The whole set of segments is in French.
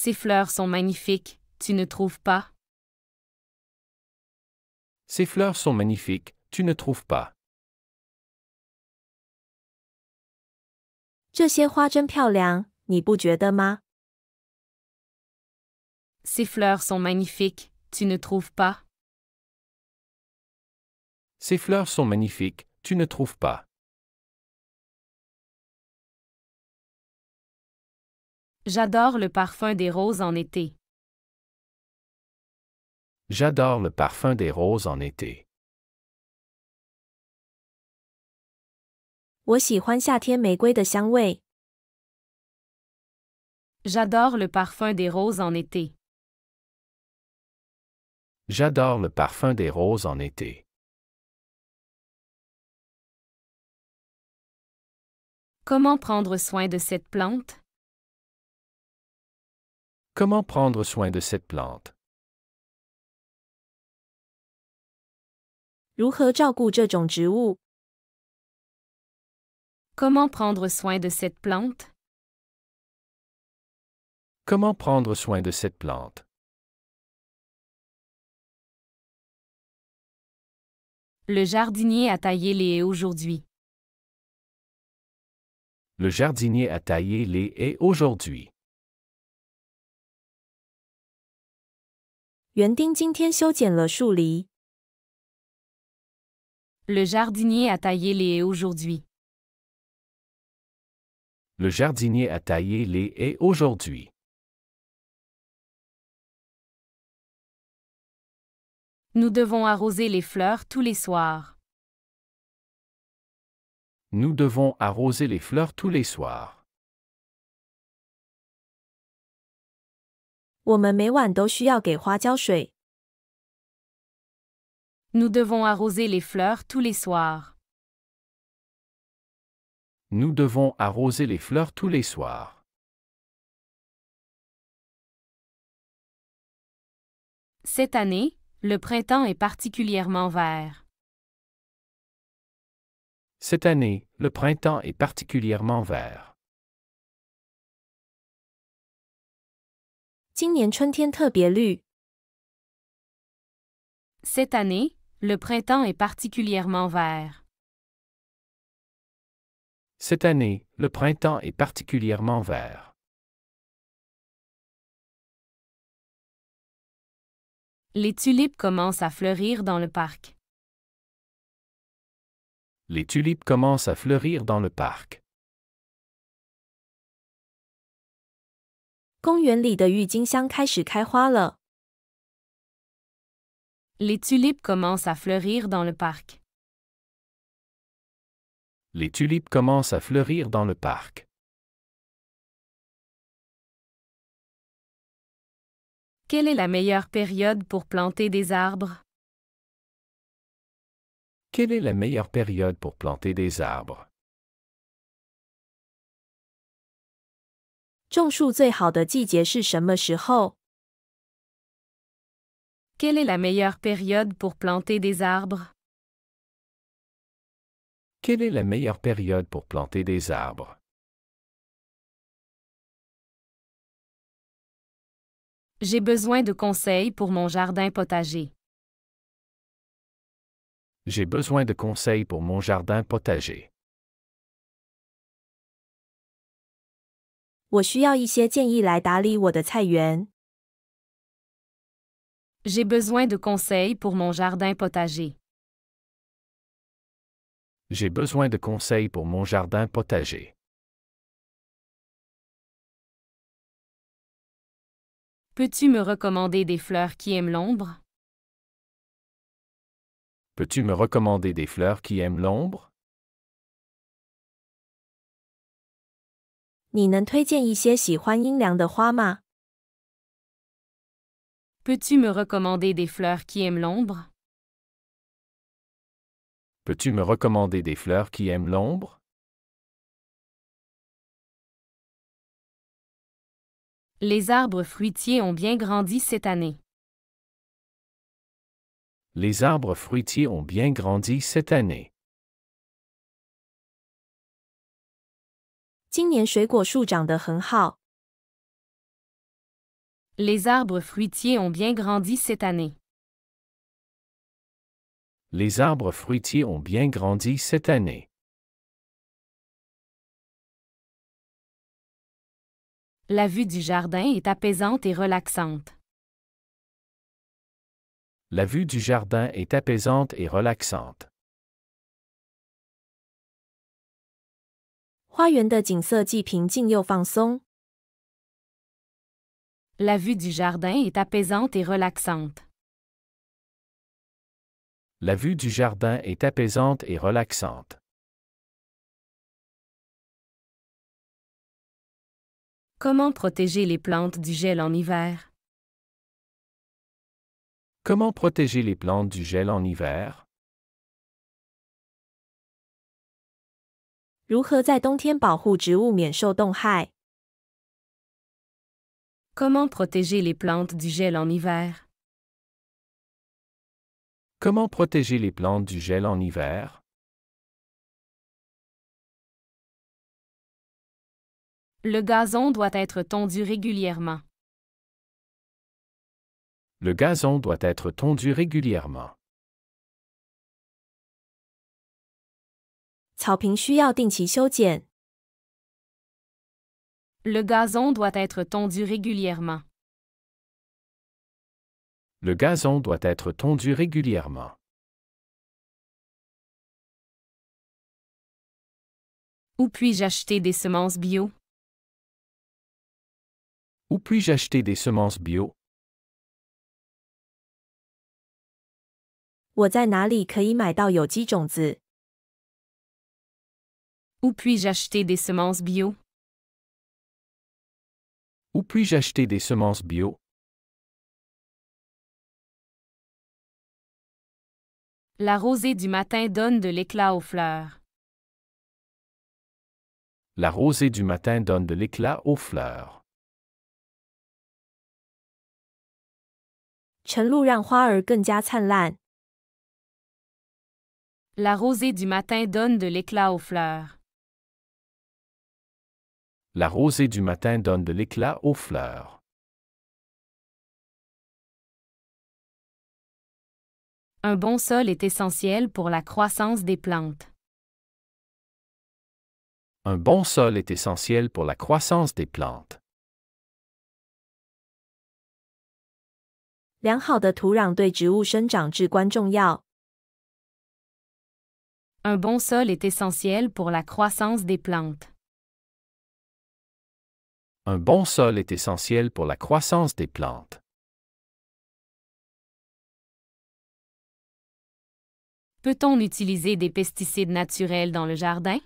Ces fleurs sont magnifiques, tu ne trouves pas? Ces fleurs sont magnifiques, tu ne trouves pas? 这些花真漂亮，你不觉得吗？ Ces fleurs sont magnifiques, tu ne trouves pas? Ces fleurs sont magnifiques, tu ne trouves pas? J'adore le parfum des roses en été. J'adore le parfum des roses en été. 我喜欢夏天玫瑰的香味。 J'adore le parfum des roses en été. J'adore le parfum des roses en été. Comment prendre soin de cette plante? Comment prendre soin de cette plante? 如何照顾这种植物？ Comment prendre soin de cette plante? Comment prendre soin de cette plante? Le jardinier a taillé les haies aujourd'hui. Le jardinier a taillé les haies aujourd'hui. 园丁今天修剪了树篱。 Le jardinier a taillé les haies aujourd'hui. Le jardinier a taillé les haies aujourd'hui. Nous devons arroser les fleurs tous les soirs. Nous devons arroser les fleurs tous les soirs. 我们每晚都需要给花浇水。 Nous devons arroser les fleurs tous les soirs. Nous devons arroser les fleurs tous les soirs. Cette année, le printemps est particulièrement vert. Cette année, le printemps est particulièrement vert. 今年春天特别绿。 Cette année, le printemps est particulièrement vert. Cette année, le printemps est particulièrement vert. Les tulipes commencent à fleurir dans le parc. Les tulipes commencent à fleurir dans le parc. 公园里的郁金香开始开花了。 Les tulipes commencent à fleurir dans le parc. Les tulipes commencent à fleurir dans le parc. Quelle est la meilleure période pour planter des arbres? Quelle est la meilleure période pour planter des arbres? 种树最好的季节是什么时候？ Quelle est la meilleure période pour planter des arbres? Quelle est la meilleure période pour planter des arbres? J'ai besoin de conseils pour mon jardin potager. J'ai besoin de conseils pour mon jardin potager. 我需要一些建议来打理我的菜园。 J'ai besoin de conseils pour mon jardin potager. J'ai besoin de conseils pour mon jardin potager. Peux-tu me recommander des fleurs qui aiment l'ombre? Peux-tu me recommander des fleurs qui aiment l'ombre? 你能推荐一些喜欢阴凉的花吗？ Peux-tu me recommander des fleurs qui aiment l'ombre? Peux-tu me recommander des fleurs qui aiment l'ombre? Les arbres fruitiers ont bien grandi cette année. Les arbres fruitiers ont bien grandi cette année. 今年水果树长得很好。Les arbres fruitiers ont bien grandi cette année. Les arbres fruitiers ont bien grandi cette année. La vue du jardin est apaisante et relaxante. La vue du jardin est apaisante et relaxante. 花园的景色既平静又放松。La vue du jardin est apaisante et relaxante. La vue du jardin est apaisante et relaxante. Comment protéger les plantes du gel en hiver? Comment protéger les plantes du gel en hiver? 如何在冬天保护植物免受冻害？ Comment protéger les plantes du gel en hiver? Comment protéger les plantes du gel en hiver? Le gazon doit être tondu régulièrement. Le gazon doit être tondu régulièrement. 草坪需要定期修剪。 Le gazon doit être tondu régulièrement. Le gazon doit être tondu régulièrement. Où puis-je acheter des semences bio? Où puis-je acheter des semences bio? 我在哪里可以买到有机种子？ Où puis-je acheter des semences bio? Où puis-je acheter des semences bio? La rosée du matin donne de l'éclat aux fleurs. La rosée du matin donne de l'éclat aux fleurs. 晨露让花儿更加灿烂。 La rosée du matin donne de l'éclat aux fleurs. La rosée du matin donne de l'éclat aux fleurs. Un bon sol est essentiel pour la croissance des plantes. Un bon sol est essentiel pour la croissance des plantes. 良好的土壤对植物生长至关重要。 Un bon sol est essentiel pour la croissance des plantes. Un bon sol est essentiel pour la croissance des plantes. Peut-on utiliser des pesticides naturels dans le jardin?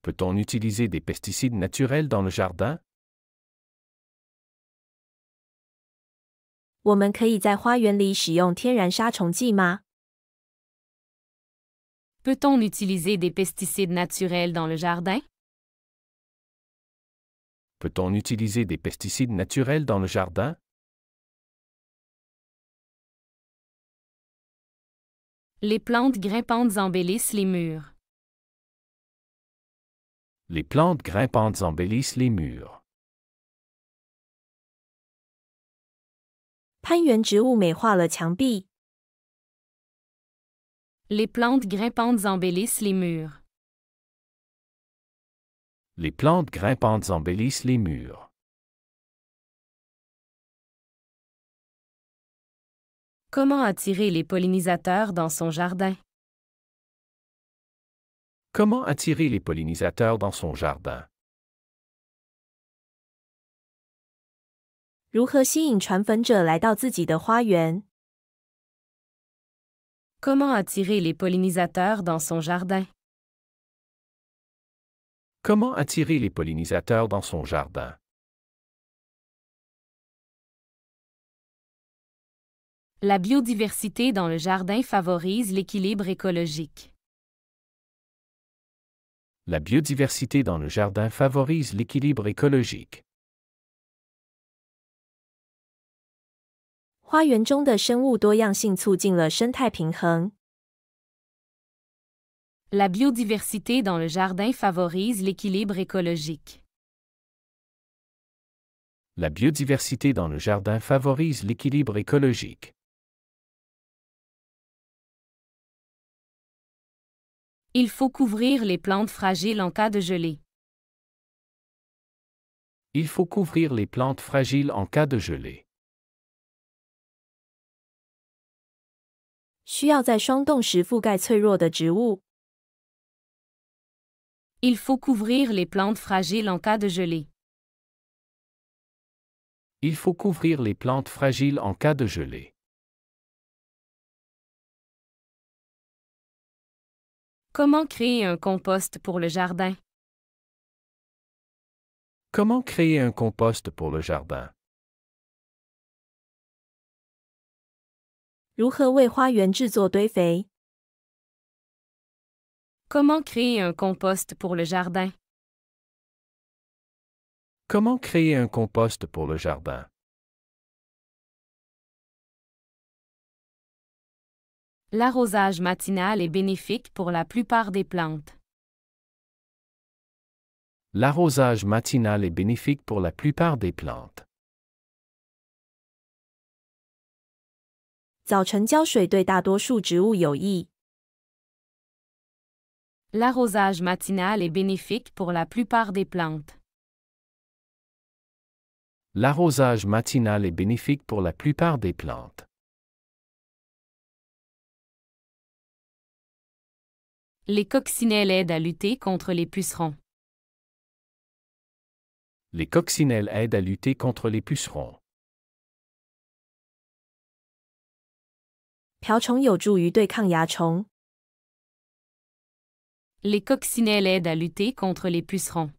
Peut-on utiliser des pesticides naturels dans le jardin? 我们可以在花园里使用天然杀虫剂吗？ Peut-on utiliser des pesticides naturels dans le jardin? Peut-on utiliser des pesticides naturels dans le jardin? Les plantes grimpantes embellissent les murs. Les plantes grimpantes embellissent les murs. 攀援植物美化了墙壁。 Les plantes grimpantes embellissent les murs. Les plantes grimpantes embellissent les murs. Comment attirer les pollinisateurs dans son jardin? Comment attirer les pollinisateurs dans son jardin? 如何吸引传粉者来到自己的花园？ Comment attirer les pollinisateurs dans son jardin? Comment attirer les pollinisateurs dans son jardin? La biodiversité dans le jardin favorise l'équilibre écologique. La biodiversité dans le jardin favorise l'équilibre écologique. 花园中的生物多样性促进了生态平衡。 La biodiversité dans le jardin favorise l'équilibre écologique. La biodiversité dans le jardin favorise l'équilibre écologique. Il faut couvrir les plantes fragiles en cas de gelée. Il faut couvrir les plantes fragiles en cas de gelée. 需要在霜冻时覆盖脆弱的植物。Il faut couvrir les plantes fragiles en cas de gelée. Il faut couvrir les plantes fragiles en cas de gelée. Comment créer un compost pour le jardin? Comment créer un compost pour le jardin? 如何为花园制作堆肥？ Comment créer un compost pour le jardin? Comment créer un compost pour le jardin? L'arrosage matinal est bénéfique pour la plupart des plantes. L'arrosage matinal est bénéfique pour la plupart des plantes. 早晨浇水对大多数植物有益。 L'arrosage matinal est bénéfique pour la plupart des plantes. L'arrosage matinal est bénéfique pour la plupart des plantes. Les coccinelles aident à lutter contre les pucerons. Les coccinelles aident à lutter contre les pucerons. 瓢虫有助于对抗蚜虫。 Les coccinelles aident à lutter contre les pucerons.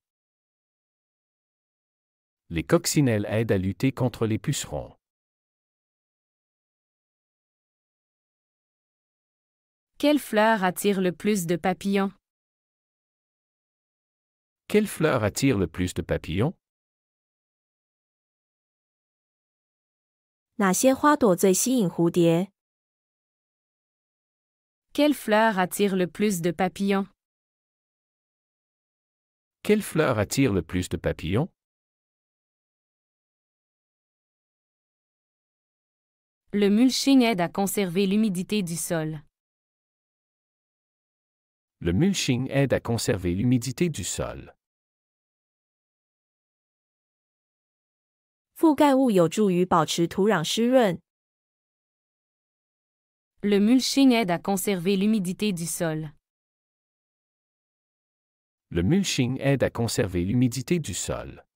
Les coccinelles aident à lutter contre les pucerons. Quelle fleur attire le plus de papillons? Quelle fleur attire le plus de papillons? 哪些花朵最吸引蝴蝶？ Quelle fleur attire le plus de papillons? Quelle fleur attire le plus de papillons? Le mulching aide à conserver l'humidité du sol. Le mulching aide à conserver l'humidité du sol. 覆盖物有助于保持土壤湿润。 Le mulching aide à conserver l'humidité du sol. Le mulching aide à conserver l'humidité du sol.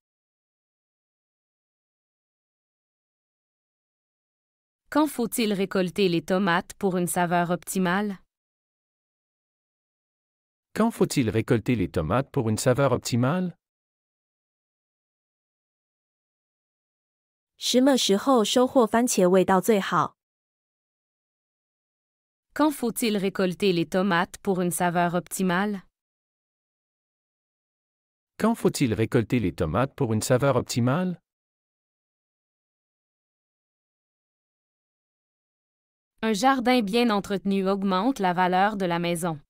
Quand faut-il récolter les tomates pour une saveur optimale? Quand faut-il récolter les tomates pour une saveur optimale? 什么时候收获番茄味道最好？ Quand faut-il récolter les tomates pour une saveur optimale? Quand faut-il récolter les tomates pour une saveur optimale? Un jardin bien entretenu augmente la valeur de la maison.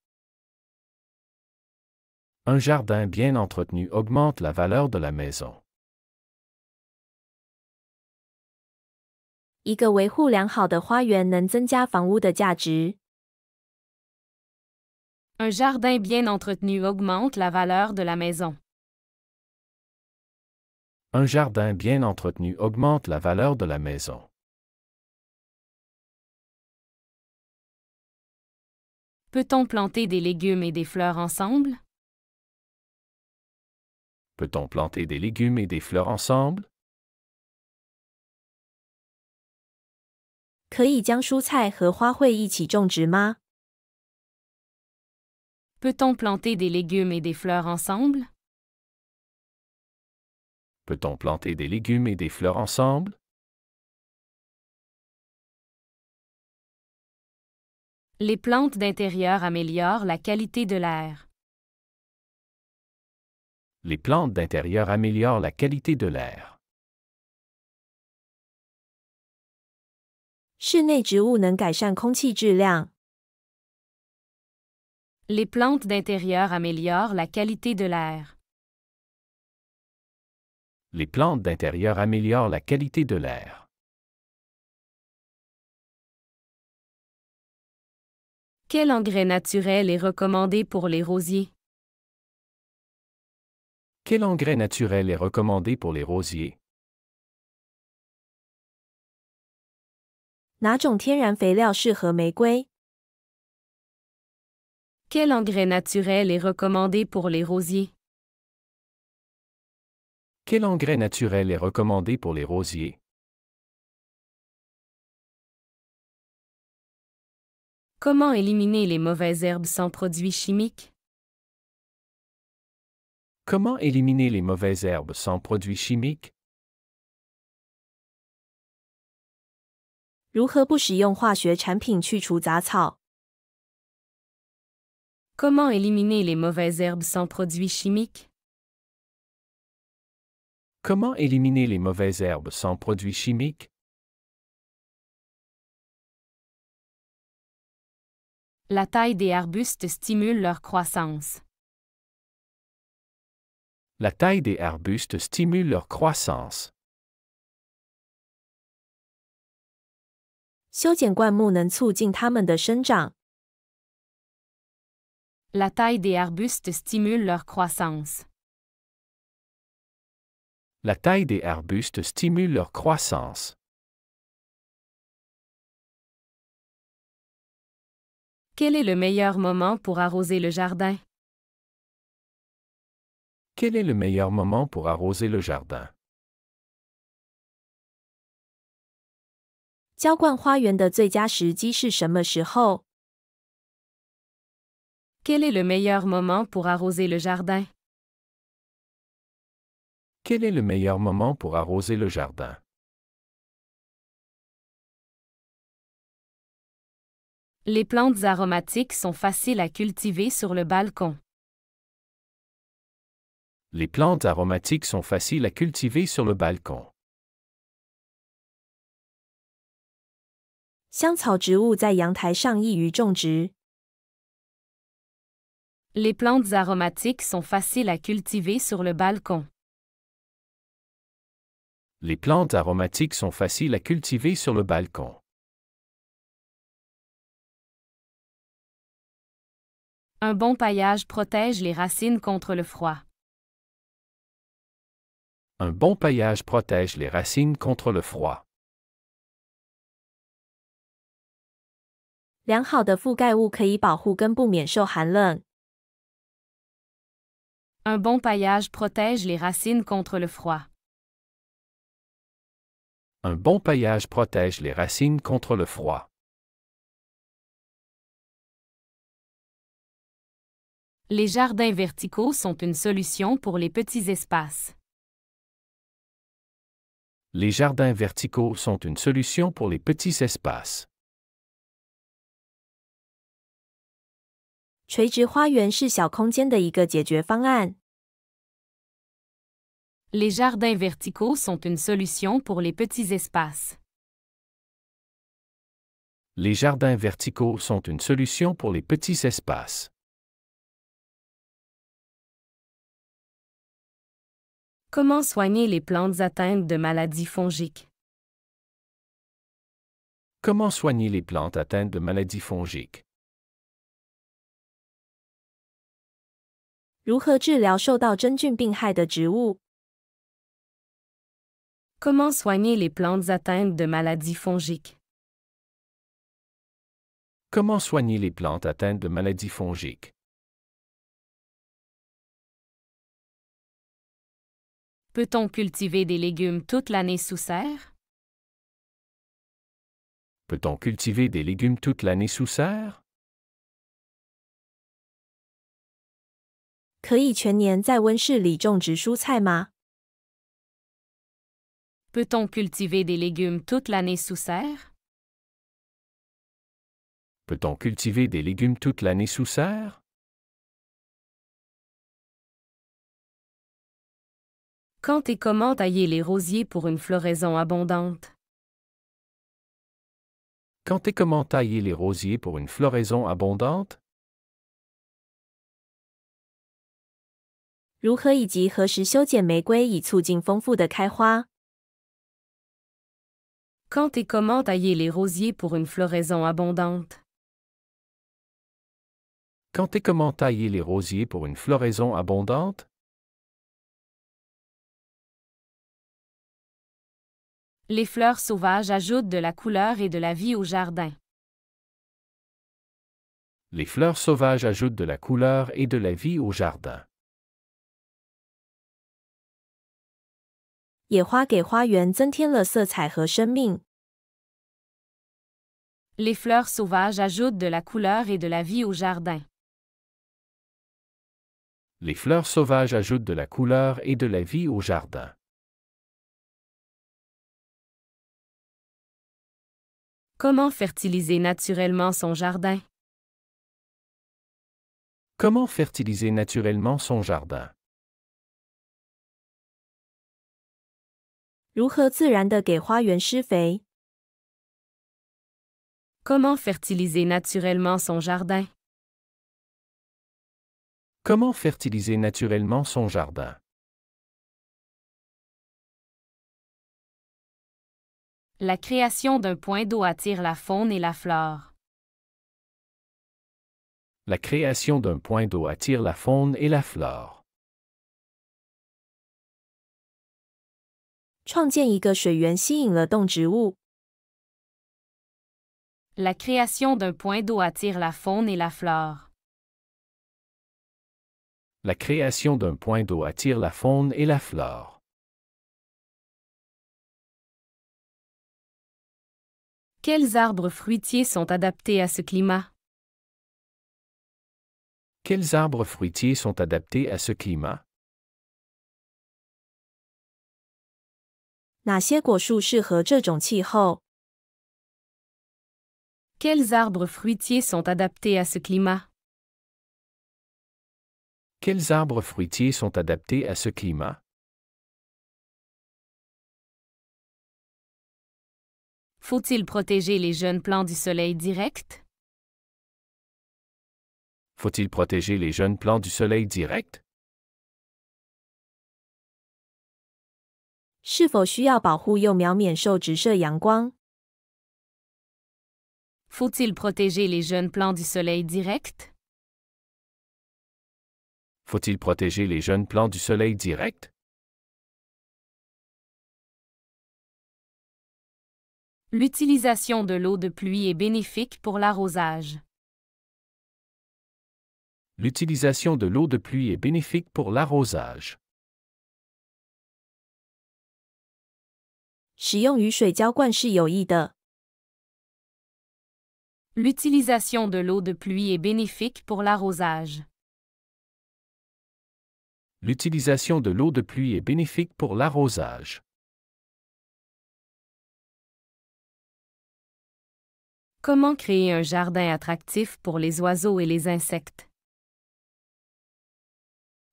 Un jardin bien entretenu augmente la valeur de la maison. 一个维护良好的花园能增加房屋的价值。 Un jardin bien entretenu augmente la valeur de la maison. Un jardin bien entretenu augmente la valeur de la maison. Peut-on planter des légumes et des fleurs ensemble? Peut-on planter des légumes et des fleurs ensemble? 可以将蔬菜和花卉一起种植吗？ Peut-on planter des légumes et des fleurs ensemble? Peut-on planter des légumes et des fleurs ensemble? Les plantes d'intérieur améliorent la qualité de l'air. Les plantes d'intérieur améliorent la qualité de l'air. 室内植物能改善空气质量。 Les plantes d'intérieur améliorent la qualité de l'air. Les plantes d'intérieur améliorent la qualité de l'air. Quel engrais naturel est recommandé pour les rosiers? Quel engrais naturel est recommandé pour les rosiers? 哪种天然肥料适合玫瑰？ Quel engrais naturel est recommandé pour les rosiers? Quel engrais naturel est recommandé pour les rosiers? Comment éliminer les mauvaises herbes sans produits chimiques? Comment éliminer les mauvaises herbes sans produits chimiques? 如何不使用化学产品去除杂草？ Comment éliminer les mauvaises herbes sans produits chimiques? Comment éliminer les mauvaises herbes sans produits chimiques? La taille des arbustes stimule leur croissance. La taille des arbustes stimule leur croissance. 修剪灌木能促进它们的生长。 La taille des arbustes stimule leur croissance. La taille des arbustes stimule leur croissance. Quel est le meilleur moment pour arroser le jardin? Quel est le meilleur moment pour arroser le jardin? 浇灌花园的最佳时机是什么时候？ Quel est le meilleur moment pour arroser le jardin? Quel est le meilleur moment pour arroser le jardin? Les plantes aromatiques sont faciles à cultiver sur le balcon. Les plantes aromatiques sont faciles à cultiver sur le balcon. 香草植物在阳台上易于种植。 Les plantes aromatiques sont faciles à cultiver sur le balcon. Les plantes aromatiques sont faciles à cultiver sur le balcon. Un bon paillage protège les racines contre le froid. Un bon paillage protège les racines contre le froid. 良好的覆盖物可以保护根部免受寒冷。 Un bon paillage protège les racines contre le froid. Un bon paillage protège les racines contre le froid. Les jardins verticaux sont une solution pour les petits espaces. Les jardins verticaux sont une solution pour les petits espaces. 垂直花园是小空间的一个解决方案。 Les jardins verticaux sont une solution pour les petits espaces. Les jardins verticaux sont une solution pour les petits espaces. Comment soigner les plantes atteintes de maladies fongiques? Comment soigner les plantes atteintes de maladies fongiques? 如何治疗受到真菌病害的植物？ Comment soigner les plantes atteintes de maladies fongiques? Comment soigner les plantes atteintes de maladies fongiques? Peut-on cultiver des légumes toute l'année sous serre? Peut-on cultiver des légumes toute l'année sous serre? 可以全年在温室里种植蔬菜吗？ Peut-on cultiver des légumes toute l'année sous serre? Peut-on cultiver des légumes toute l'année sous serre? Quand et comment tailler les rosiers pour une floraison abondante? Quand et comment tailler les rosiers pour une floraison abondante? 如何以及何时修剪玫瑰以促进丰富的开花？ Quand et comment tailler les rosiers pour une floraison abondante? Quand et comment tailler les rosiers pour une floraison abondante? Les fleurs sauvages ajoutent de la couleur et de la vie au jardin. Les fleurs sauvages ajoutent de la couleur et de la vie au jardin. 野花给花园增添了色彩和生命。 Les fleurs sauvages ajoutent de la couleur et de la vie au jardin. Les fleurs sauvages ajoutent de la couleur et de la vie au jardin. Comment fertiliser naturellement son jardin? Comment fertiliser naturellement son jardin? 如何自然地给花园施肥？ Comment fertiliser naturellement son jardin? Comment fertiliser naturellement son jardin? La création d'un point d'eau attire la faune et la flore. La création d'un point d'eau attire la faune et la flore. 创建一个水源吸引了动植物。 La création d'un point d'eau attire la faune et la flore. La création d'un point d'eau attire la faune et la flore. Quels arbres fruitiers sont adaptés à ce climat? Quels arbres fruitiers sont adaptés à ce climat? 哪些果树适合这种气候？ Quels arbres fruitiers sont adaptés à ce climat? Quels arbres fruitiers sont adaptés à ce climat? Faut-il protéger les jeunes plants du soleil direct? Faut-il protéger les jeunes plants du soleil direct? 是否需要保护幼苗免受直射阳光？ Faut-il protéger les jeunes plants du soleil direct? Faut-il protéger les jeunes plants du soleil direct? L'utilisation de l'eau de pluie est bénéfique pour l'arrosage. L'utilisation de l'eau de pluie est bénéfique pour l'arrosage. 使用雨水浇灌是有益的。 L'utilisation de l'eau de pluie est bénéfique pour l'arrosage. L'utilisation de l'eau de pluie est bénéfique pour l'arrosage. Comment créer un jardin attractif pour les oiseaux et les insectes?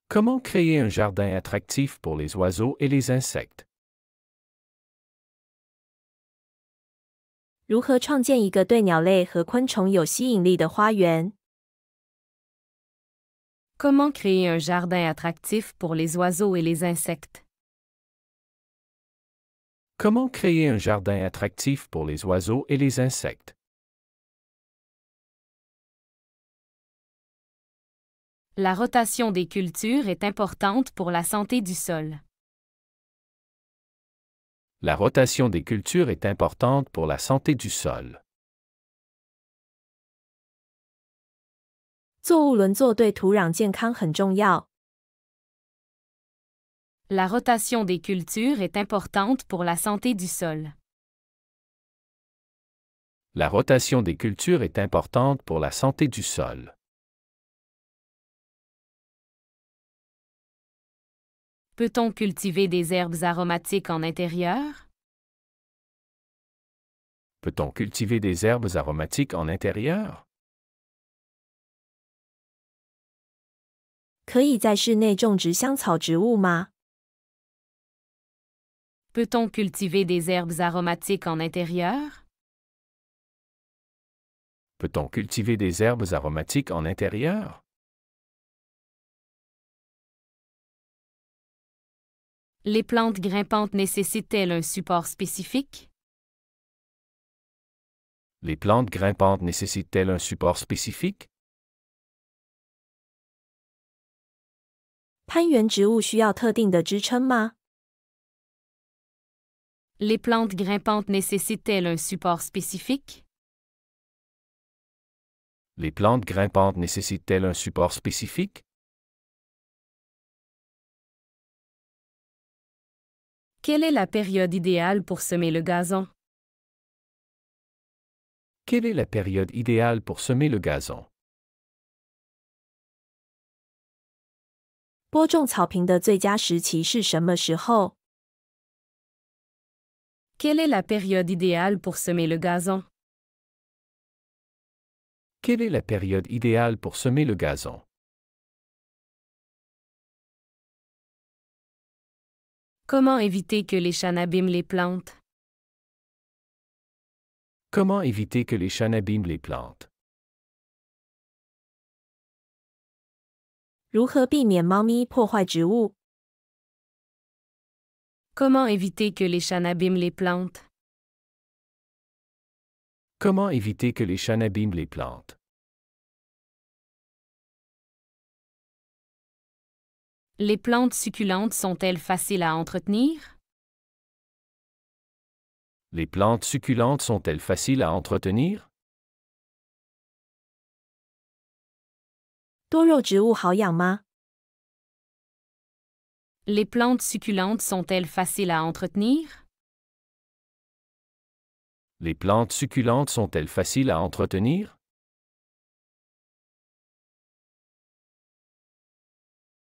Comment créer un jardin attractif pour les oiseaux et les insectes? 如何创建一个对鸟类和昆虫有吸引力的花园？ Comment créer un jardin attractif pour les oiseaux et les insectes? Comment créer un jardin attractif pour les oiseaux et les insectes? La rotation des cultures est importante pour la santé du sol. La rotation des cultures est importante pour la santé du sol. 作物轮作对土壤健康很重要。 La rotation des cultures est importante pour la santé du sol. La rotation des cultures est importante pour la santé du sol. Peut-on cultiver des herbes aromatiques en intérieur? Peut-on cultiver des herbes aromatiques en intérieur? 可以在室内种植香草植物吗？ Peut-on cultiver des herbes aromatiques en intérieur? Peut-on cultiver des herbes aromatiques en intérieur? Les plantes grimpantes nécessitent-elles un support spécifique? Les plantes grimpantes nécessitent-elles un support spécifique? 攀援植物需要特定的支撑吗？ Les plantes grimpantes nécessitent-elles un support spécifique? Les plantes grimpantes nécessitent-elles un support spécifique? Quelle est la période idéale pour semer le gazon? Quelle est la période idéale pour semer le gazon? 播种草坪的最佳时期是什么时候？ Quelle est la période idéale pour semer le gazon? Quelle est la période idéale pour semer le gazon? Comment éviter que les chats n'abîment les plantes? Comment éviter que les chats n'abîment les plantes? 如何避免猫咪破坏植物？ Comment éviter que les chats n'abîment les plantes? Comment éviter que les chats n'abîment les plantes? Les plantes succulentes sont-elles faciles à entretenir? Les plantes succulentes sont-elles faciles à entretenir? 多肉植物好养吗？ Les plantes succulentes sont-elles faciles à entretenir? Les plantes succulentes sont-elles faciles à entretenir?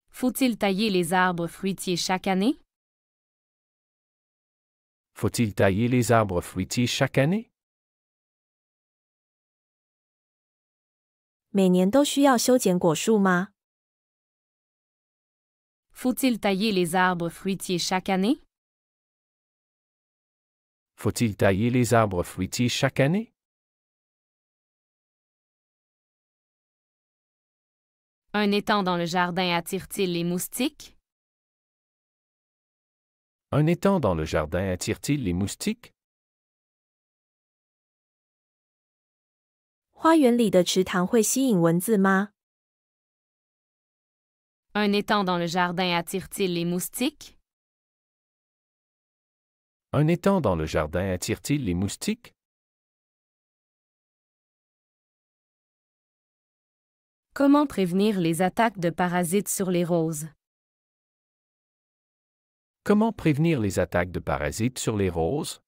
Faut-il tailler les arbres fruitiers chaque année? Faut-il tailler les arbres fruitiers chaque année? 每年都需要修剪果树吗？ Faut-il tailler les arbres fruitiers chaque année? Faut-il tailler les arbres fruitiers chaque année? Un étang dans le jardin attire-t-il les moustiques? Un étang dans le jardin attire-t-il les moustiques? 花园里的池塘会吸引蚊子吗？ Un étang dans le jardin attire-t-il les moustiques? Un étang dans le jardin attire-t-il les moustiques? Comment prévenir les attaques de parasites sur les roses? Comment prévenir les attaques de parasites sur les roses?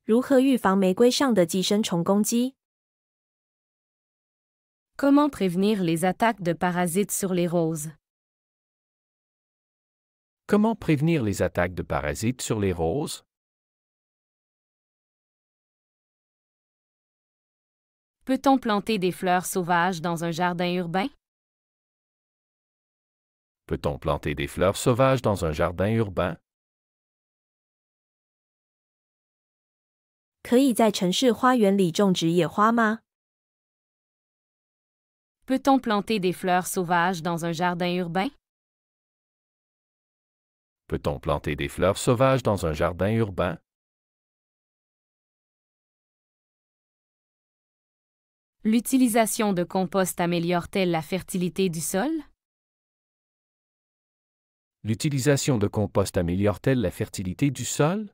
如何预防玫瑰上的寄生虫攻击？ Comment prévenir les attaques de parasites sur les roses? Comment prévenir les attaques de parasites sur les roses? Peut-on planter des fleurs sauvages dans un jardin urbain? Peut-on planter des fleurs sauvages dans un jardin urbain? 可以在城市花园里种植野花吗？ Peut-on planter des fleurs sauvages dans un jardin urbain? Peut-on planter des fleurs sauvages dans un jardin urbain? L'utilisation de compost améliore-t-elle la fertilité du sol? L'utilisation de compost améliore-t-elle la fertilité du sol?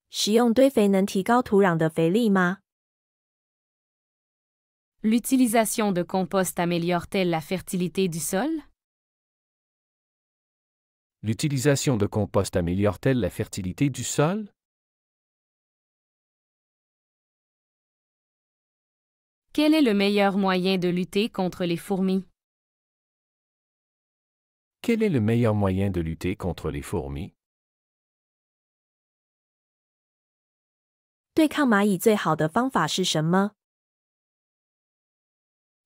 使用堆肥能提高土壤的肥力吗？ L'utilisation de compost améliore-t-elle la fertilité du sol? L'utilisation de compost améliore-t-elle la fertilité du sol? Quel est le meilleur moyen de lutter contre les fourmis? Quel est le meilleur moyen de lutter contre les fourmis? 对抗蚂蚁最好的方法是什么？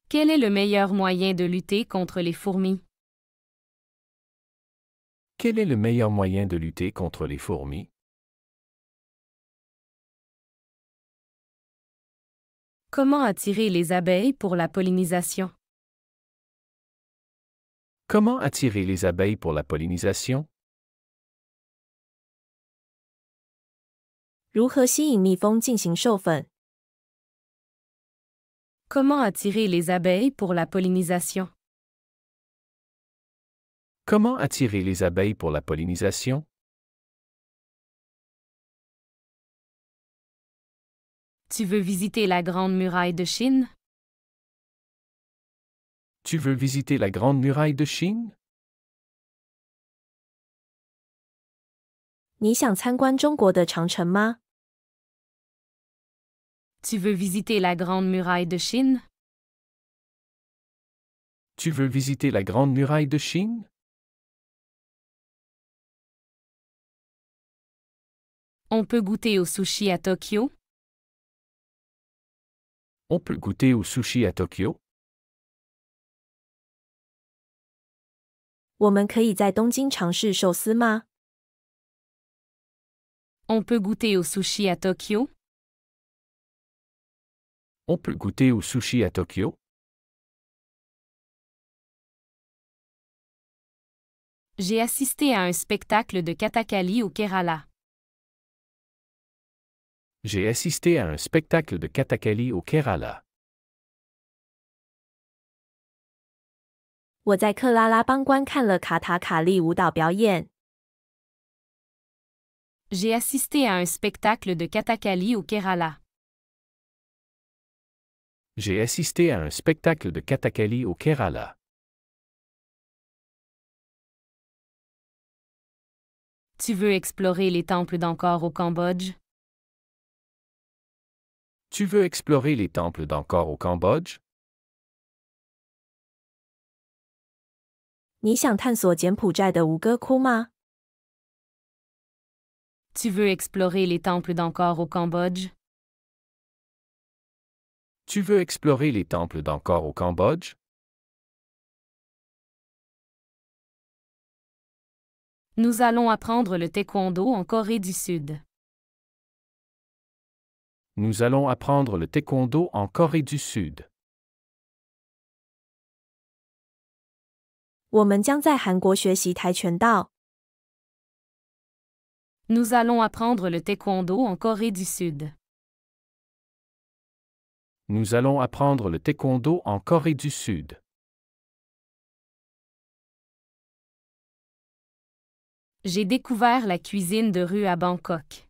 Quel est le meilleur moyen de lutter contre les fourmis? Quel est le meilleur moyen de lutter contre les fourmis? Comment attirer les abeilles pour la pollinisation? Comment attirer les abeilles pour la pollinisation? 如何吸引蜜蜂进行授粉？ Comment attirer les abeilles pour la pollinisation? Comment attirer les abeilles pour la pollinisation? Tu veux visiter la Grande Muraille de Chine? Tu veux visiter la Grande Muraille de Chine? 你想参观中国的长城吗？ Tu veux visiter la Grande Muraille de Chine? Tu veux visiter la Grande Muraille de Chine? On peut goûter au sushi à Tokyo? On peut goûter au sushi à Tokyo? 我们可以在东京尝试寿司吗？ On peut goûter au sushi à Tokyo? On peut goûter au sushi à Tokyo? J'ai assisté à un spectacle de Kathakali au Kerala. J'ai assisté à un spectacle de Kathakali au Kerala. 我在克拉拉邦观看了卡塔卡利舞蹈表演。 J'ai assisté à un spectacle de Kathakali au Kerala. J'ai assisté à un spectacle de Kathakali au Kerala. Tu veux explorer les temples d'Angkor au Cambodge? Tu veux explorer les temples d'Angkor au Cambodge? 你想探索柬埔寨的吴哥窟吗？ Tu veux explorer les temples d'Angkor au Cambodge? Tu veux explorer les temples d'Angkor au Cambodge? Nous allons apprendre le taekwondo en Corée du Sud. Nous allons apprendre le taekwondo en Corée du Sud. 我们将在韩国学习跆拳道。 Nous allons apprendre le taekwondo en Corée du Sud. Nous allons apprendre le taekwondo en Corée du Sud. J'ai découvert la cuisine de rue à Bangkok.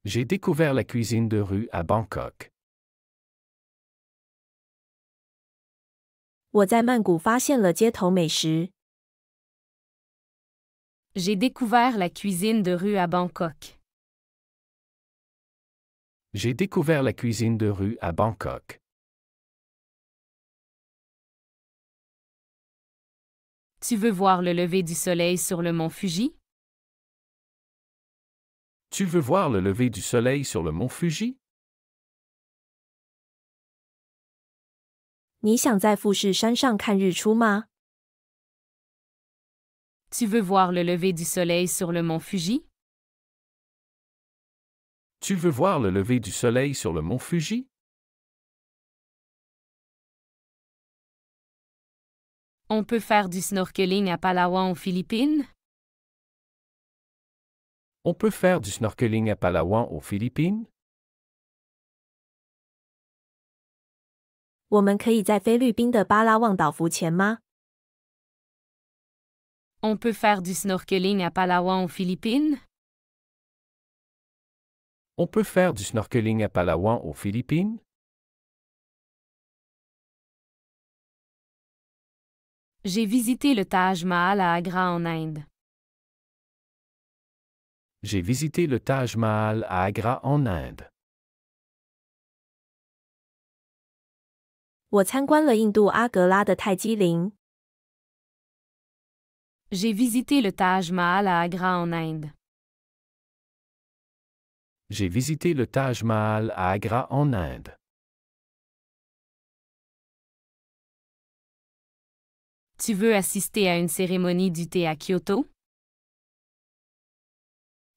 J'ai découvert la cuisine de rue à Bangkok. 我在曼谷发现了街头美食。 J'ai découvert la cuisine de rue à Bangkok. J'ai découvert la cuisine de rue à Bangkok. Tu veux voir le lever du soleil sur le mont Fuji? Tu veux voir le lever du soleil sur le mont Fuji? 你想在富士山上看日出吗？ Tu veux voir le lever du soleil sur le mont Fuji? Tu veux voir le lever du soleil sur le mont Fuji? On peut faire du snorkeling à Palawan aux Philippines? On peut faire du snorkeling à Palawan aux Philippines? 我们可以在菲律宾的巴拉望岛浮潜吗？ On peut faire du snorkeling à Palawan aux Philippines? On peut faire du snorkeling à Palawan aux Philippines? J'ai visité le Taj Mahal à Agra en Inde. J'ai visité le Taj Mahal à Agra en Inde. 我参观了印度阿格拉的泰姬陵。 J'ai visité le Taj Mahal à Agra en Inde. J'ai visité le Taj Mahal à Agra en Inde. Tu veux assister à une cérémonie du thé à Kyoto?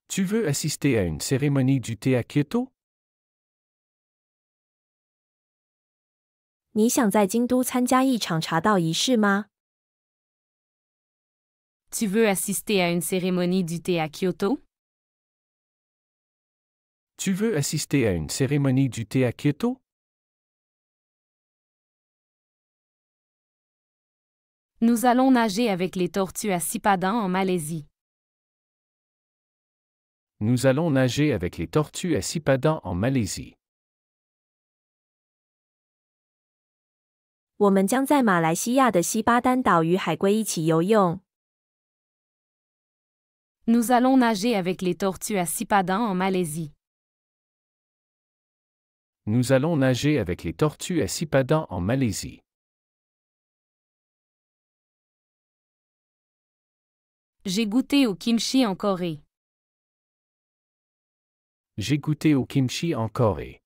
Tu veux assister à une cérémonie du thé à Kyoto? 你想在京都参加一场茶道仪式吗？ Tu veux assister à une cérémonie du thé à Kyoto? Tu veux assister à une cérémonie du thé à Kyoto? Nous allons nager avec les tortues à Sipadan en Malaisie. Nous allons nager avec les tortues à Sipadan en Malaisie. 我们将在马来西亚的西巴丹岛与海龟一起游泳。Nous allons nager avec les tortues à Sipadan en Malaisie. Nous allons nager avec les tortues à Sipadan en Malaisie. J'ai goûté au kimchi en Corée. J'ai goûté au kimchi en Corée.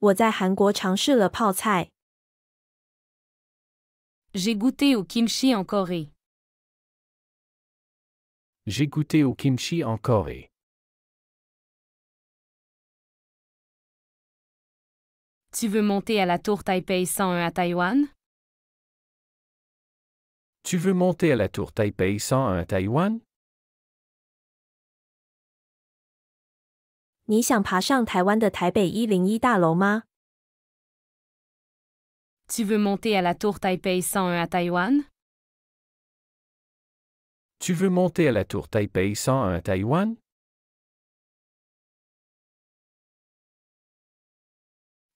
我在韩国尝试了泡菜。J'ai goûté au kimchi en Corée. J'ai goûté au kimchi en Corée. Tu veux monter à la tour Taipei 101 à Taïwan? Tu veux monter à la tour Taipei 101 à Taïwan? 你想爬上台湾的台北101大楼吗？ Tu veux monter à la tour Taipei 101 à Taïwan? Tu veux monter à la tour Taipei 101 à Taïwan?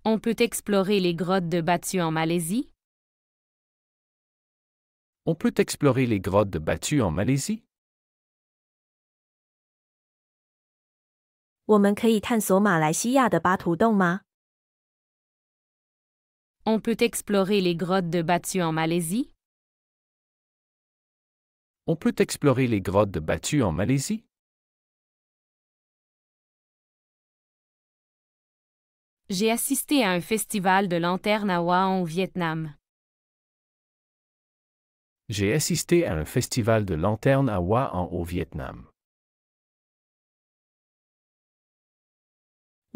On peut explorer les grottes de Batu en Malaisie? On peut explorer les grottes de Batu en Malaisie? 我们可以探索马来西亚的巴图洞吗？ On peut explorer les grottes de Batu en Malaisie? On peut explorer les grottes de Batu en Malaisie? J'ai assisté à un festival de lanternes à Hoa au Vietnam. J'ai assisté à un festival de lanternes à Hoa au Vietnam.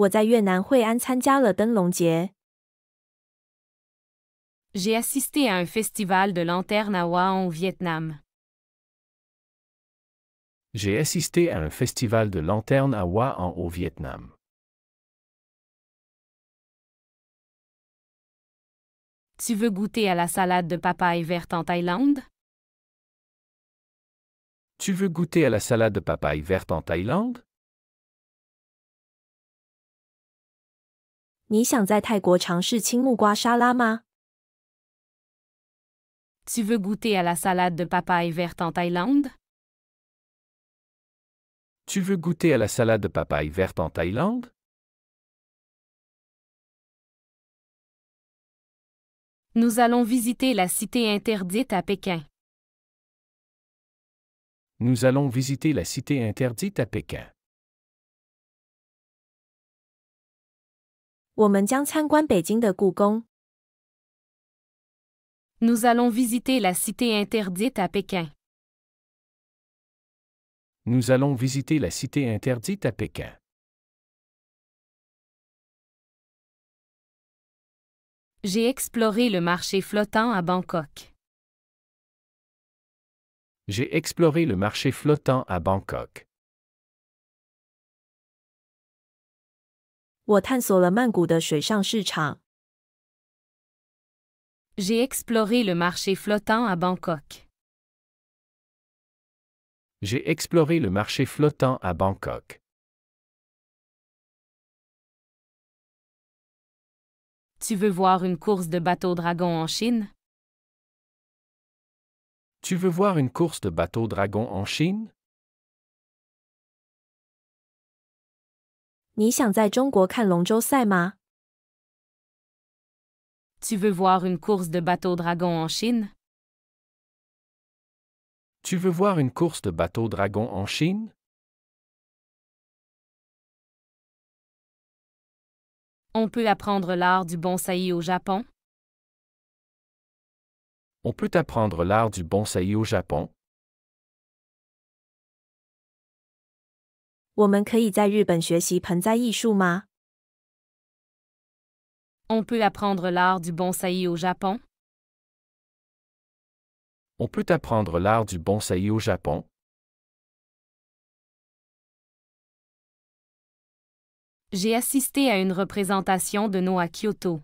我在越南惠安参加了灯笼节。J'ai assisté à un festival de lanternes à Hoa au Vietnam. J'ai assisté à un festival de lanternes à Hoa au Vietnam. Tu veux goûter à la salade de papaye verte en Thaïlande? Tu veux goûter à la salade de papaye verte en Thaïlande? 你想在泰国尝试青木瓜沙拉吗？ Tu veux goûter à la salade de papaye verte en Thaïlande? Tu veux goûter à la salade de papaye verte en Thaïlande? Nous allons visiter la cité interdite à Pékin. Nous allons visiter la cité interdite à Pékin. 我们将参观北京的故宫。Nous allons visiter la cité interdite à Pékin. Nous allons visiter la cité interdite à Pékin. J'ai exploré le marché flottant à Bangkok. J'ai exploré le marché flottant à Bangkok. 我探索了曼谷的水上市场。J'ai exploré le marché flottant à Bangkok. J'ai exploré le marché flottant à Bangkok. Tu veux voir une course de bateau-dragon en Chine? Tu veux voir une course de bateau-dragon en Chine? 你想在中国看龙舟赛吗？ Tu veux voir une course de bateau-dragon en Chine? Tu veux voir une course de bateau-dragon en Chine? On peut apprendre l'art du bonsaï au Japon? On peut apprendre l'art du bonsaï au Japon? 我们可以在日本学习盆栽艺术吗？ On peut apprendre l'art du bonsaï au Japon? On peut apprendre l'art du bonsaï au Japon? J'ai assisté à une représentation de No à Kyoto.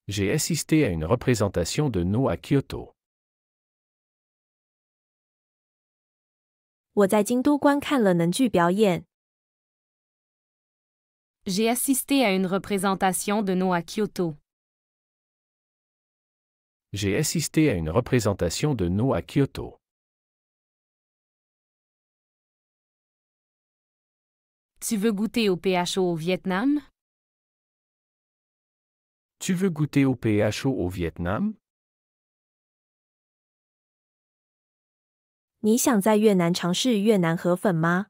J'ai assisté à une représentation de No à Kyoto. 我在京都观看了能剧表演。J'ai assisté à une représentation de No à Kyoto. J'ai assisté à une représentation de No à Kyoto. Tu veux goûter au PHO au Vietnam? Tu veux goûter au PHO au Vietnam? 你想在越南尝试越南河粉吗？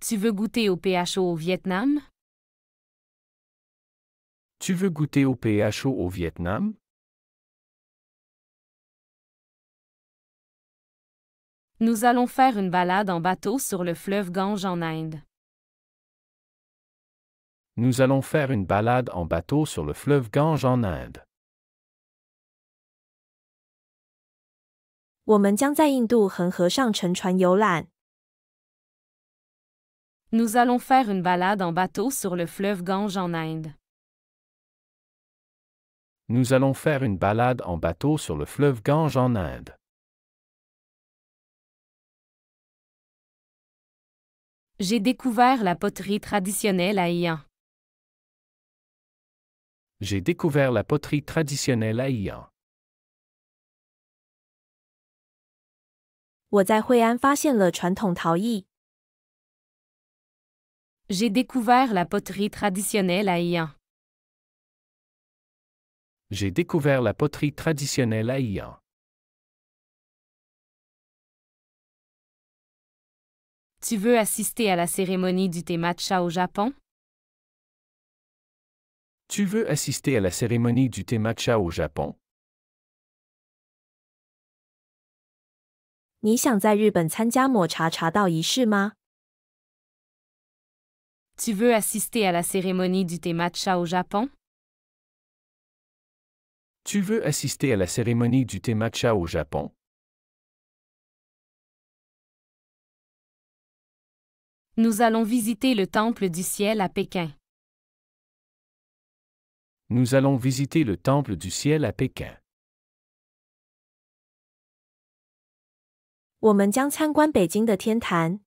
Tu veux goûter au PHO au Vietnam? Tu veux goûter au PHO au Vietnam? Nous allons faire une balade en bateau sur le fleuve Gange en Inde. Nous allons faire une balade en bateau sur le fleuve Gange en Inde. 我们将在印度恒河上乘船游览。 Nous allons faire une balade en bateau sur le fleuve Gange en Inde. Nous allons faire une balade en bateau sur le fleuve Gange en Inde. J'ai découvert la poterie traditionnelle à Ian. J'ai découvert la poterie traditionnelle à Ian. 我在惠安发现了传统陶艺。 J'ai découvert la poterie traditionnelle à Ian. J'ai découvert la poterie traditionnelle à Ian. Tu veux assister à la cérémonie du thé matcha au Japon? Tu veux assister à la cérémonie du thé matcha au Japon? 你想在日本参加抹茶茶道仪式吗？ Tu veux assister à la cérémonie du thé matcha au Japon? Tu veux assister à la cérémonie du thé matcha au Japon? Nous allons visiter le Temple du ciel à Pékin. Nous allons visiter le Temple du ciel à Pékin. 我们将参观北京的天坛。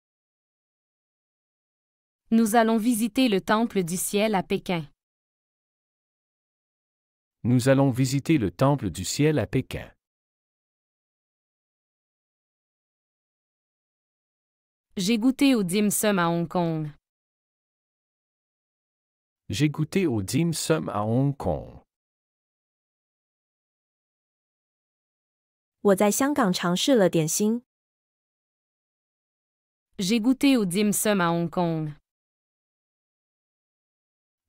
Nous allons visiter le Temple du ciel à Pékin. Nous allons visiter le Temple du ciel à Pékin. J'ai goûté au dim sum à Hong Kong. J'ai goûté au dim sum à Hong Kong. 我在香港尝试了点心。 J'ai goûté au dim sum à Hong Kong.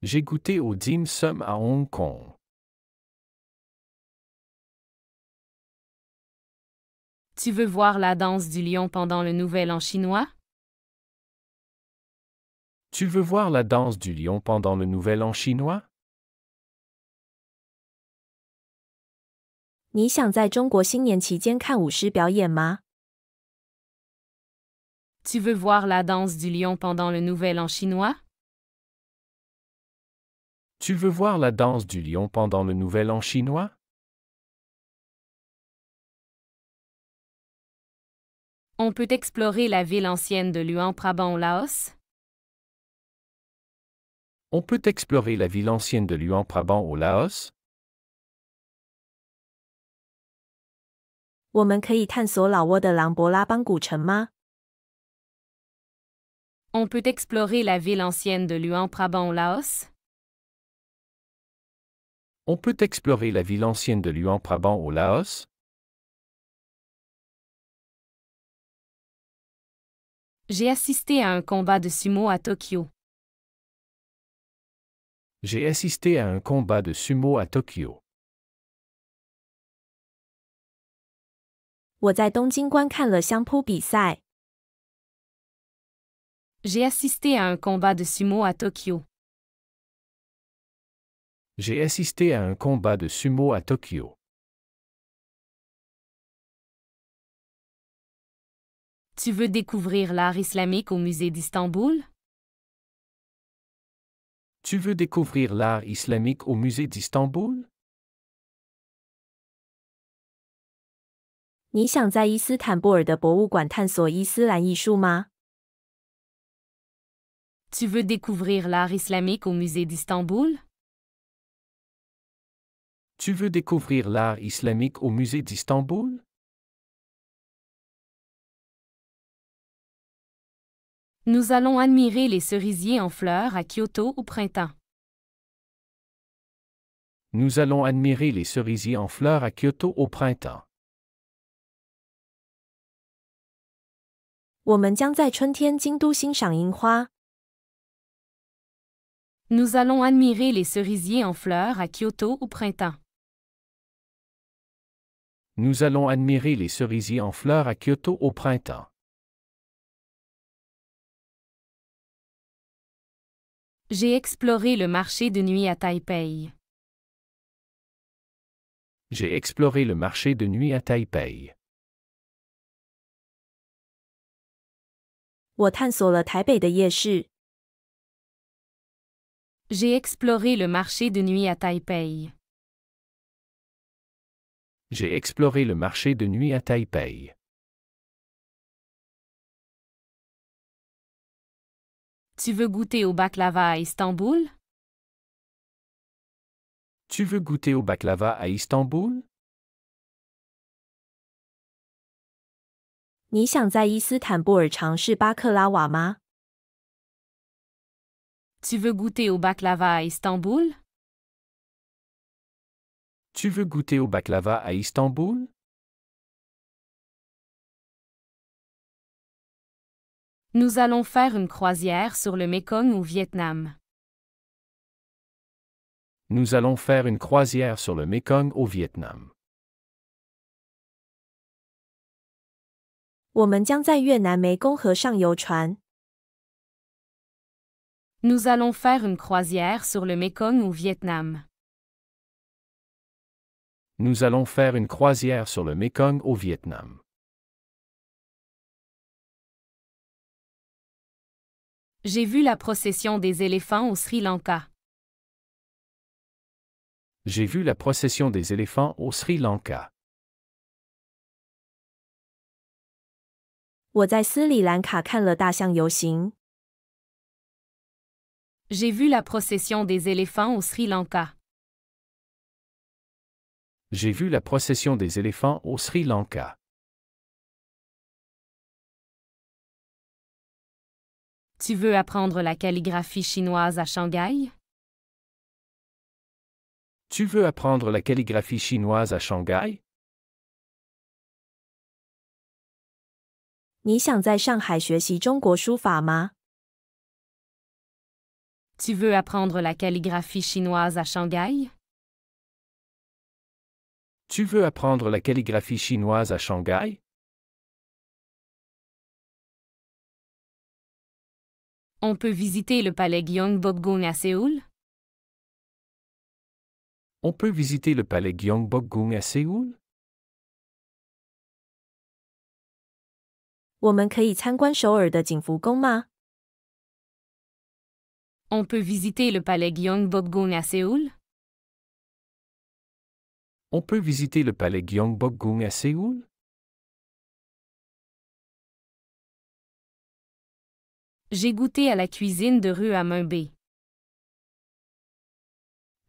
J'ai goûté au dim sum à Hong Kong. Tu veux voir la danse du lion pendant le Nouvel An chinois? Tu veux voir la danse du lion pendant le Nouvel An chinois? 你想在中国新年期间看舞狮表演吗？ Tu veux voir la danse du lion pendant le Nouvel An chinois? Tu veux voir la danse du lion pendant le Nouvel An chinois? On peut explorer la ville ancienne de Luang Prabang au Laos? On peut explorer la ville ancienne de Luang Prabang au Laos? 我们可以探索老挝的琅勃拉邦古城吗？ On peut explorer la ville ancienne de Luang Prabang au Laos? On peut explorer la ville ancienne de Luang Prabang au Laos? J'ai assisté à un combat de sumo à Tokyo. J'ai assisté à un combat de sumo à Tokyo. 我在东京观看了相扑比赛。J'ai assisté à un combat de sumo à Tokyo. J'ai assisté à un combat de sumo à Tokyo. Tu veux découvrir l'art islamique au musée d'Istanbul? Tu veux découvrir l'art islamique au musée d'Istanbul? 你想在伊斯坦布尔的博物馆探索伊斯兰艺术吗？ Tu veux découvrir l'art islamique au musée d'Istanbul? Tu veux découvrir l'art islamique au musée d'Istanbul? Nous allons admirer les cerisiers en fleurs à Kyoto au printemps. Nous allons admirer les cerisiers en fleurs à Kyoto au printemps. 我们将在春天京都欣赏樱花。 Nous allons admirer les cerisiers en fleurs à Kyoto au printemps. Nous allons admirer les cerisiers en fleurs à Kyoto au printemps. J'ai exploré le marché de nuit à Taipei. J'ai exploré le marché de nuit à Taipei. 我探索了台北的夜市。 J'ai exploré le marché de nuit à Taipei. J'ai exploré le marché de nuit à Taipei. Tu veux goûter au baklava à Istanbul? Tu veux goûter au baklava à Istanbul? 你想在伊斯坦布尔尝试巴克拉瓦吗？ Tu veux goûter au baklava à Istanbul? Tu veux goûter au baklava à Istanbul? Nous allons faire une croisière sur le Mekong au Vietnam. Nous allons faire une croisière sur le Mekong au Vietnam. 我们将在越南湄公河上游船。 Nous allons faire une croisière sur le Mekong au Vietnam. Nous allons faire une croisière sur le Mekong au Vietnam. J'ai vu la procession des éléphants au Sri Lanka. J'ai vu la procession des éléphants au Sri Lanka. 我在斯里兰卡看了大象游行。 J'ai vu la procession des éléphants au Sri Lanka. J'ai vu la procession des éléphants au Sri Lanka. Tu veux apprendre la calligraphie chinoise à Shanghai? Tu veux apprendre la calligraphie chinoise à Shanghai? 你想在上海学习中国书法吗？ Tu veux apprendre la calligraphie chinoise à Shanghai? Tu veux apprendre la calligraphie chinoise à Shanghai? On peut visiter le palais Gyeongbokgung à Séoul? On peut visiter le palais Gyeongbokgung à Séoul? 我们可以参观首尔的景福宫吗？ On peut visiter le palais Gyeongbokgung à Séoul? On peut visiter le palais Gyeongbokgung à Séoul? J'ai goûté à la cuisine de rue à Mumbai.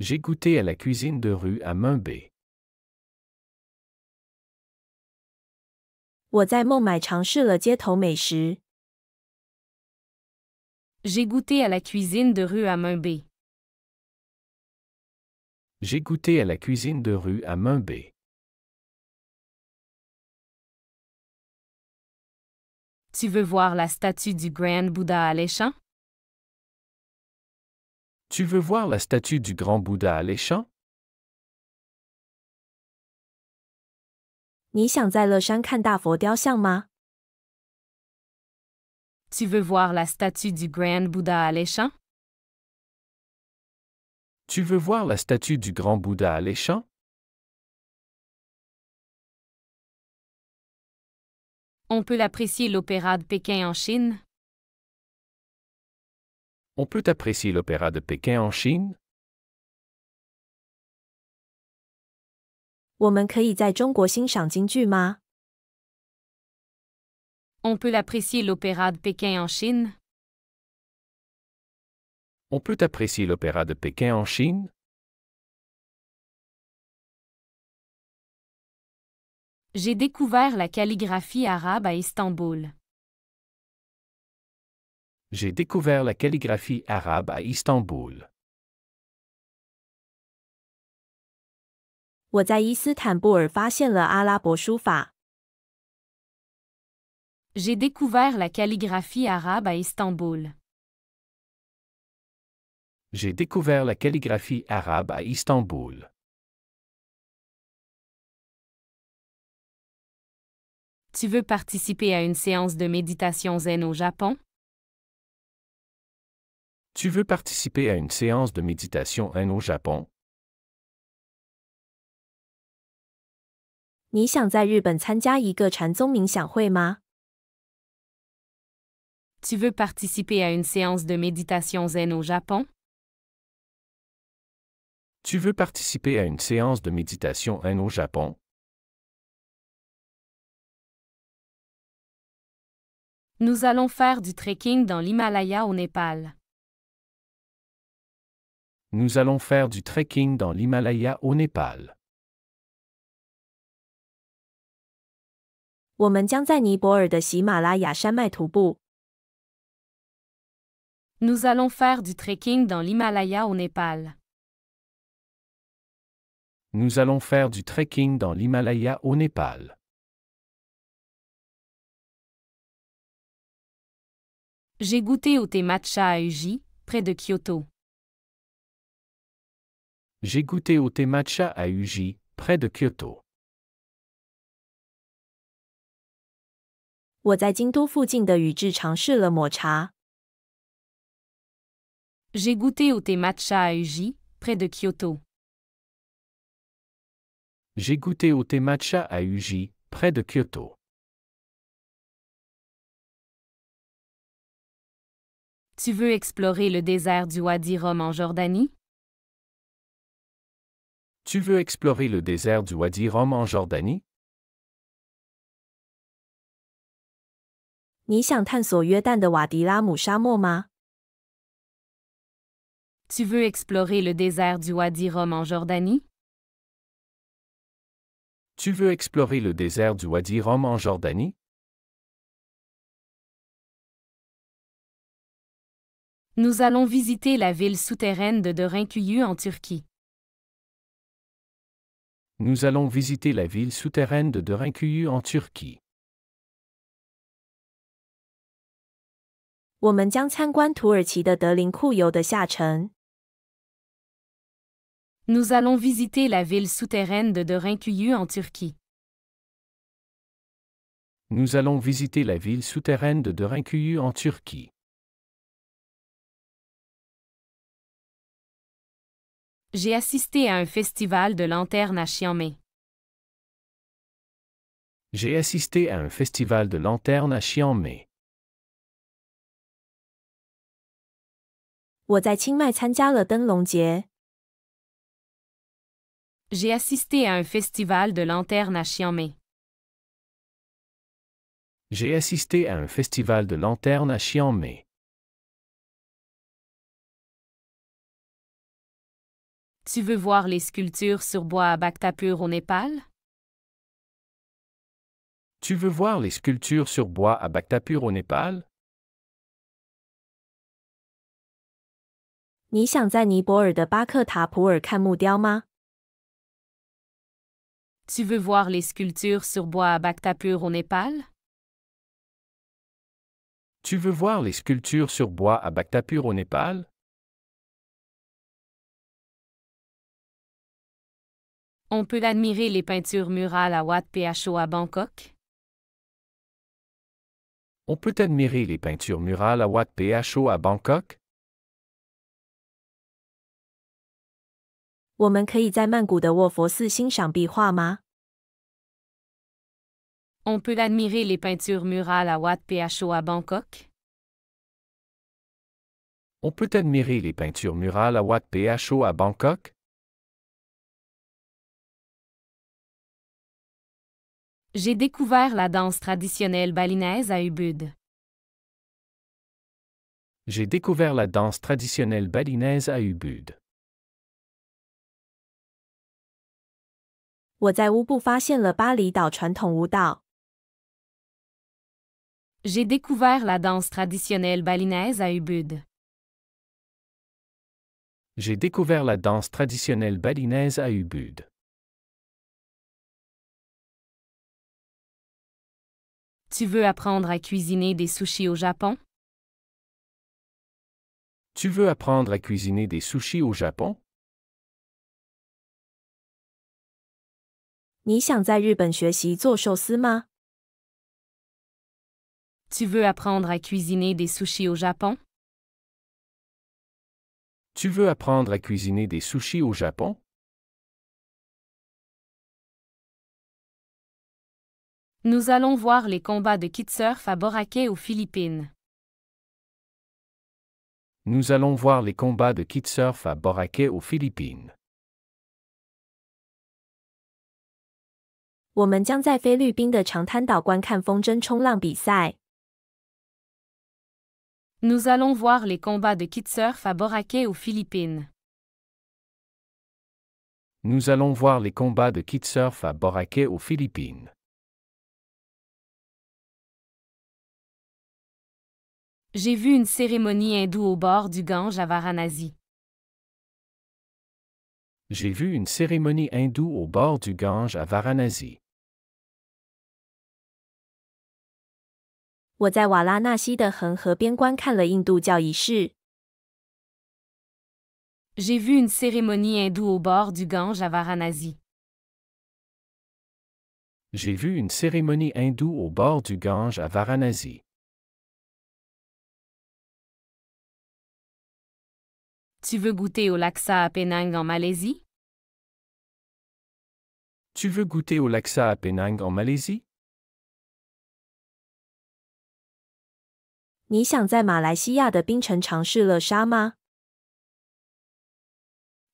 J'ai goûté à la cuisine de rue à Mumbai. 我在孟买尝试了街头美食。 J'ai goûté à la cuisine de rue à Mumbai. J'ai goûté à la cuisine de rue à Mumbai. Tu veux voir la statue du Grand Bouddha alléchant? Tu veux voir la statue du grand Bouddha alléchant? 你想在乐山看大佛雕像吗？ Tu veux voir la statue du Grand Bouddha alléchant? Tu veux voir la statue du grand Bouddha alléchant? On peut apprécier l'Opéra de Pékin en Chine? On peut apprécier l'opéra de Pékin en Chine? 我们可以在中国欣赏京剧吗？ On peut apprécier l'Opéra de Pékin en Chine? On peut apprécier l'opéra de Pékin en Chine? J'ai découvert la calligraphie arabe à Istanbul. J'ai découvert la calligraphie arabe à Istanbul. 我在伊斯坦布尔发现了阿拉伯书法。 J'ai découvert la calligraphie arabe à Istanbul. J'ai découvert la calligraphie arabe à Istanbul. Tu veux participer à une séance de méditation zen au Japon? Tu veux participer à une séance de méditation zen au Japon? 你想在日本参加一个禅宗冥想会吗？ Tu veux participer à une séance de méditation zen au Japon? Tu veux participer à une séance de méditation zen au Japon? Nous allons faire du trekking dans l'Himalaya au Népal. Nous allons faire du trekking dans l'Himalaya au Népal. 我们将在尼泊尔的喜马拉雅山脉徒步。 Nous allons faire du trekking dans l'Himalaya au Népal. Nous allons faire du trekking dans l'Himalaya au Népal. J'ai goûté au thé matcha à Uji, près de Kyoto. J'ai goûté au thé matcha à Uji, près de Kyoto. 我在京都附近的宇治尝试了抹茶。 J'ai goûté au thé matcha à Uji, près de Kyoto. J'ai goûté au thé matcha à Uji, près de Kyoto. Tu veux explorer le désert du Wadi Rum en Jordanie? Tu veux explorer le désert du Wadi Rum en Jordanie? 你想探索约旦的瓦迪拉姆沙漠吗？ Tu veux explorer le désert du Wadi Rum en Jordanie? Tu veux explorer le désert du Wadi Rum en Jordanie? Nous allons visiter la ville souterraine de Derinkuyu en Turquie. Nous allons visiter la ville souterraine de Derinkuyu en Turquie. 我们将参观土耳其的德林库尤的下城。 Nous allons visiter la ville souterraine de Derinkuyu en Turquie. Nous allons visiter la ville souterraine de Derinkuyu en Turquie. J'ai assisté à un festival de lanternes à Chiang Mai. J'ai assisté à un festival de lanternes à Chiang Mai. 我在清迈参加了灯笼节。 J'ai assisté à un festival de lanternes à Chiang Mai. J'ai assisté à un festival de lanternes à Chiang Mai. Tu veux voir les sculptures sur bois à Bhaktapur au Népal? Tu veux voir les sculptures sur bois à Bhaktapur au Népal? 你想在尼泊尔的巴克塔普尔看木雕吗？ Tu veux voir les sculptures sur bois à Bhaktapur au Népal? Tu veux voir les sculptures sur bois à Bhaktapur au Népal? On peut admirer les peintures murales à Wat Pho à Bangkok? On peut admirer les peintures murales à Wat Pho à Bangkok? 我们可以在曼谷的卧佛寺欣赏壁画吗？ On peut admirer les peintures murales à Wat Pho à Bangkok? On peut admirer les peintures murales à Wat Pho à Bangkok? J'ai découvert la danse traditionnelle balinaise à Ubud. J'ai découvert la danse traditionnelle balinaise à Ubud. 我在乌布发现了巴厘岛传统舞蹈。J'ai découvert la danse traditionnelle balinaise à Ubud. J'ai découvert la danse traditionnelle balinaise à Ubud. Tu veux apprendre à cuisiner des sushis au Japon? Tu veux apprendre à cuisiner des sushis au Japon? 你想在日本学习做寿司吗？ Tu veux apprendre à cuisiner des sushis au Japon? Tu veux apprendre à cuisiner des sushis au Japon? Nous allons voir les combats de kitesurf à Boracay aux Philippines. Nous allons voir les combats de kitesurf à Boracay aux Philippines. 我们将在菲律宾的长滩岛观看风筝冲浪比赛。 Nous allons voir les combats de kitesurf à Boracay aux Philippines. Nous allons voir les combats de kitesurf à Boracay aux Philippines. J'ai vu une cérémonie hindoue au bord du Gange à Varanasi. J'ai vu une cérémonie hindoue au bord du Gange à Varanasi. 我在瓦拉纳西的恒河边观看了印度教仪式。 J'ai vu une cérémonie hindoue au bord du Gange à Varanasi. J'ai vu une cérémonie hindoue au bord du Gange à Varanasi. Tu veux goûter au laksa à Penang en Malaisie? Tu veux goûter au laksa à Penang en Malaisie? 你想在马来西亚的槟城尝试乐沙吗？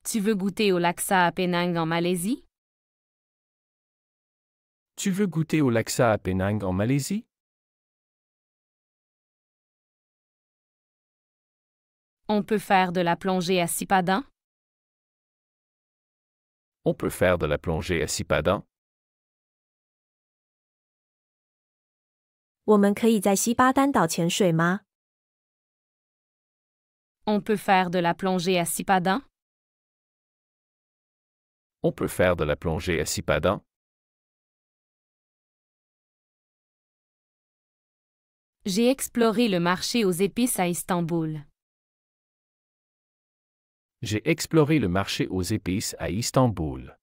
Tu veux goûter au laksa à Penang en Malaisie? Tu veux goûter au laksa à Penang en Malaisie? On peut faire de la plongée à Sipadan? On peut faire de la plongée à Sipadan? 我们可以在西巴丹岛潜水吗？ On peut faire de la plongée à Sipadan? On peut faire de la plongée à Sipadan? J'ai exploré le marché aux épices à Istanbul. J'ai exploré le marché aux épices à Istanbul.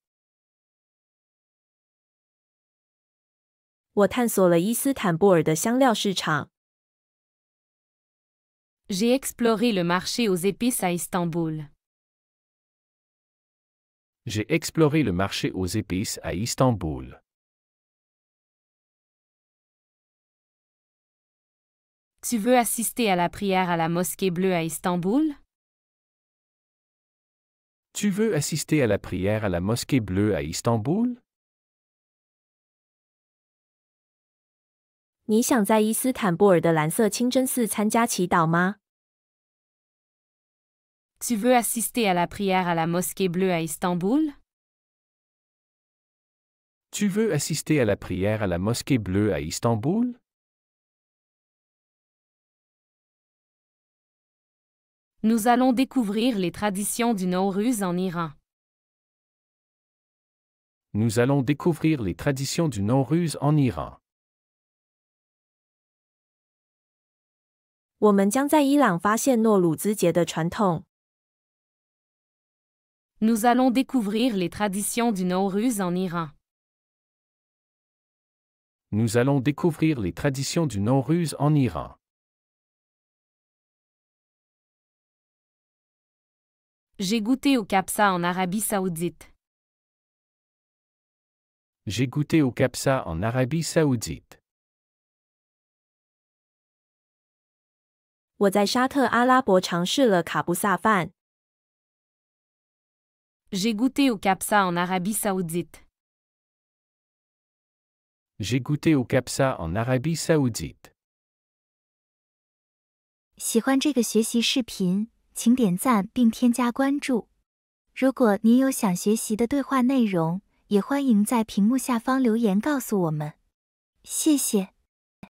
我探索了伊斯坦布尔的香料市场。 J'ai exploré le marché aux épices à Istanbul. J'ai exploré le marché aux épices à Istanbul. Tu veux assister à la prière à la mosquée bleue à Istanbul? Tu veux assister à la prière à la mosquée bleue à Istanbul? 你想在伊斯坦布尔的蓝色清真寺参加祈祷吗？ Tu veux assister à la prière à la mosquée bleue à Istanbul? Tu veux assister à la prière à la mosquée bleue à Istanbul? Nous allons découvrir les traditions du Nowruz en Iran. Nous allons découvrir les traditions du Nowruz en Iran. 我们将在伊朗发现诺鲁兹节的传统。 Nous allons découvrir les traditions du Nowruz en Iran. Nous allons découvrir les traditions du Nowruz en Iran. J'ai goûté au kapsa en Arabie Saoudite. J'ai goûté au kapsa en Arabie Saoudite. 我在沙特阿拉伯尝试了卡布萨饭。J'ai goûté au kapsa en Arabie Saoudite. J'ai goûté au kapsa en Arabie Saoudite. 喜欢这个学习视频，请点赞并添加关注。如果您有想学习的对话内容，也欢迎在屏幕下方留言告诉我们。谢谢。